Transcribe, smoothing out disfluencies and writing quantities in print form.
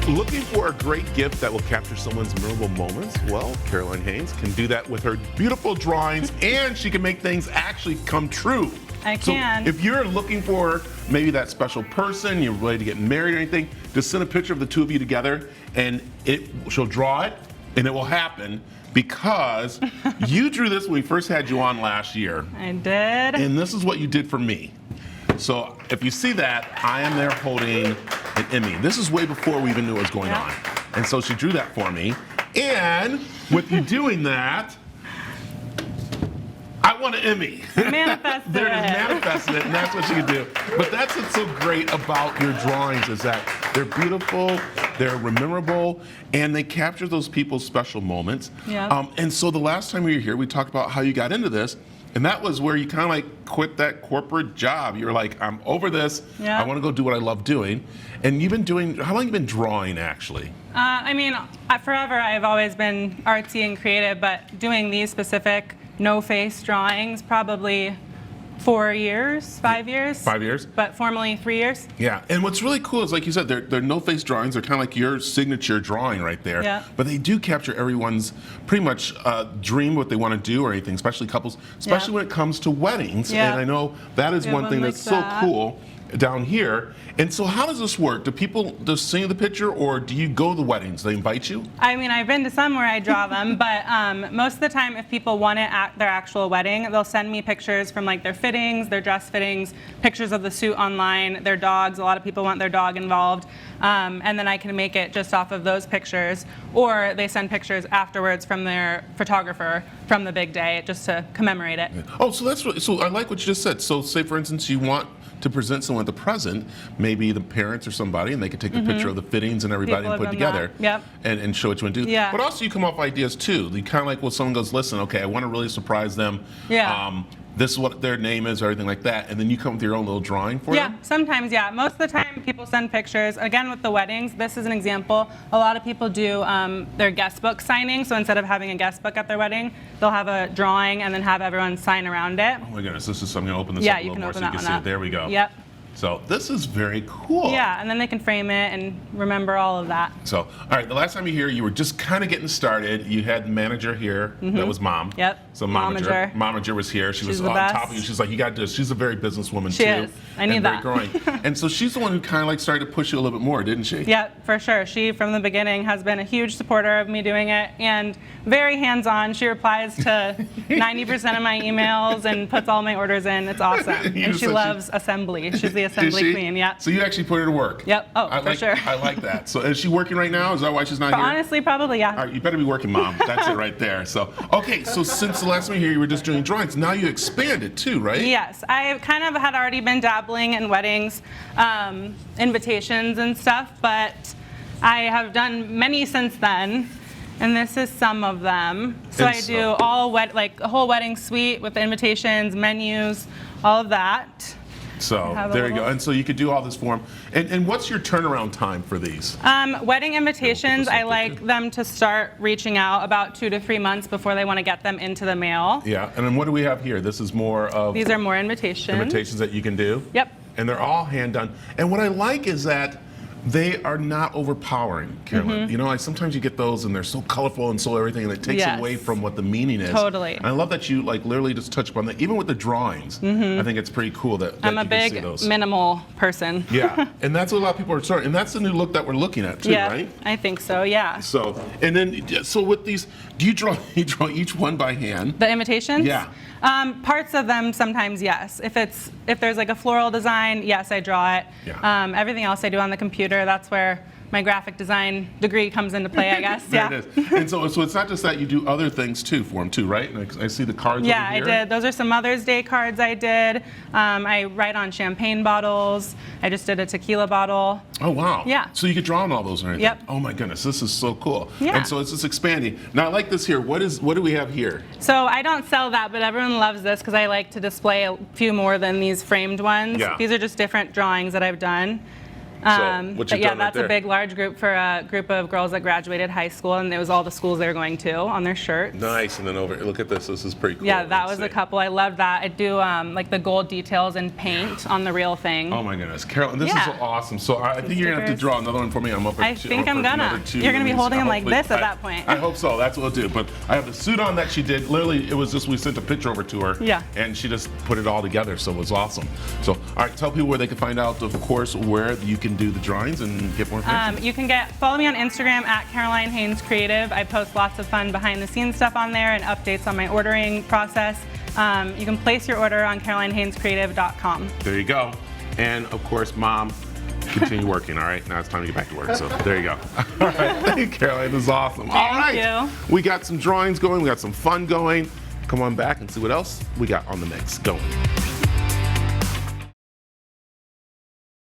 Looking for a great gift that will capture someone's memorable moments? Well, Caroline Haines can do that with her beautiful drawings, and she can make things actually come true. I can. So if you're looking for maybe that special person, you're ready to get married or anything, just send a picture of the two of you together, and she'll draw it, and it will happen because you drew this when we first had you on last year. I did. And this is what you did for me. So if you see that, I am there holding an Emmy. This is way before we even knew what was going on. And so she drew that for me. And with you doing that, I want an Emmy. Manifested There it is, manifested it, and that's what she can do. But that's what's so great about your drawings is that they're beautiful, they're memorable, and they capture those people's special moments. Yeah. And so the last time we were here, we talked about how you got into this. And that was where you kind of like quit that corporate job. You were like, I'm over this. Yeah. I want to go do what I love doing. And you've been doing, how long have you been drawing actually? Forever I've always been artsy and creative, but doing these specific no-face drawings, probably 4 years, 5 years. 5 years? But formally 3 years. Yeah, and what's really cool is, like you said, they're no-face drawings. They're kind of like your signature drawing right there. Yeah. But they do capture everyone's pretty much dream, what they want to do or anything, especially couples, especially when it comes to weddings. Yeah. And I know that is one thing like that's that. so cool down here. And so how does this work? Do people just see the picture, or do you go to the weddings? They invite you? I mean, I've been to some where I draw them, but most of the time, if people want it at their actual wedding, they'll send me pictures from like their fittings, their dress fittings, pictures of the suit online, their dogs. A lot of people want their dog involved. And then I can make it just off of those pictures, or they send pictures afterwards from their photographer from the big day just to commemorate it. Oh, so that's really, so I like what you just said. So say, for instance, you want to present someone at the present, maybe the parents or somebody, and they could take a picture of the fittings and everybody People and put it have together done that. and show what you want to do. Yeah. But also you come up with ideas too. You kind of like when someone goes, listen, okay, I want to really surprise them. Yeah. This is what their name is or everything like that. And then you come with your own little drawing for them? Yeah, sometimes, yeah. Most of the time, people send pictures. Again, with the weddings, this is an example. A lot of people do their guest book signing. So instead of having a guest book at their wedding, they'll have a drawing and then have everyone sign around it. Oh my goodness, this is, I'm going to open this up a little more so you can see it. There we go. Yep. So this is very cool. Yeah, and then they can frame it and remember all of that. So, all right, the last time you were here, you were just kind of getting started. You had the manager here. That was Mom. Yep. So Momager was here. She was the on best. top of you. She's like, you got to do this. She's a very businesswoman She too. is. I need and that. Very growing. And so she's the one who kind of like started to push you a little bit more, didn't she? Yeah, for sure. She, from the beginning, has been a huge supporter of me doing it and very hands-on. She replies to 90% of my emails and puts all my orders in. It's awesome. And she loves assembly. She's the assembly queen. Yeah. So you actually put her to work. Yep. Oh, for sure. I like that. So is she working right now? Is that why she's not here? Honestly, probably, yeah. All right, you better be working, Mom. That's it right there. So, okay, so since the last time you were here, you were just doing drawings. Now you expanded too, right? Yes. I kind of had already been dabbling in weddings, invitations and stuff, but I have done many since then. And this is some of them. So I do all like a whole wedding suite with invitations, menus, all of that. So there you go. And so you could do all this for them. And what's your turnaround time for these? Wedding invitations, I like them to start reaching out about 2 to 3 months before they want to get them into the mail. Yeah. And then what do we have here? This is more of... These are more invitations. Invitations that you can do? Yep. And they're all hand done. And what I like is that they are not overpowering, Carolyn. You know, sometimes you get those and they're so colorful and so everything, and it takes away from what the meaning is. Totally. And I love that you like literally just touch upon that, even with the drawings. I think it's pretty cool that I'm you a can see those. big minimal person. Yeah, and that's what a lot of people are starting, and that's the new look that we're looking at too, Yeah, right? I think so. Yeah. So, and then, so with these, do you draw each one by hand? The invitations? Yeah. Parts of them sometimes, yes. If there's like a floral design, yes, I draw it. Yeah. Everything else I do on the computer. That's where my graphic design degree comes into play, I guess. There it is. And so it's not just that, you do other things too for them too, right? And I see the cards over here. Yeah, I did. Those are some Mother's Day cards I did. I write on champagne bottles. I just did a tequila bottle. Oh, wow. Yeah. So you could draw on all those and everything? Yep. Oh my goodness, this is so cool. Yeah. And so it's just expanding. Now I like this here. What do we have here? So I don't sell that, but everyone loves this because I like to display a few more than these framed ones. Yeah. These are just different drawings that I've done. what But you've yeah, done right that's there. a big, large group for a group of girls that graduated high school, and it was all the schools they were going to on their shirts. Nice, and then over, look at this. This is pretty cool. Yeah, that Let's was a see. couple. I love that. I do like the gold details and paint on the real thing. Oh my goodness, Carolyn, this Yeah. is awesome. So I think you're gonna have to stickers. draw another one for me. I'm up. I at two, think I'm up for gonna. another two. You're gonna be Let me see. holding 'em like Hopefully- this at that point. I hope so. That's what we'll do. But I have the suit on that she did. Literally, it was just we sent a picture over to her. Yeah. And she just put it all together, so it was awesome. So, all right, tell people where they can find out, of course, where you can do the drawings and get more information. You can follow me on Instagram at Caroline Haines Creative. I post lots of fun behind the scenes stuff on there and updates on my ordering process. You can place your order on CarolineHainesCreative.com. There you go. And of course, Mom, continue working. All right, now it's time to get back to work. So there you go. All right, thank you, Caroline. This is awesome. All right, you. we got some drawings going. We got some fun going. Come on back and see what else we got on the mix. Go.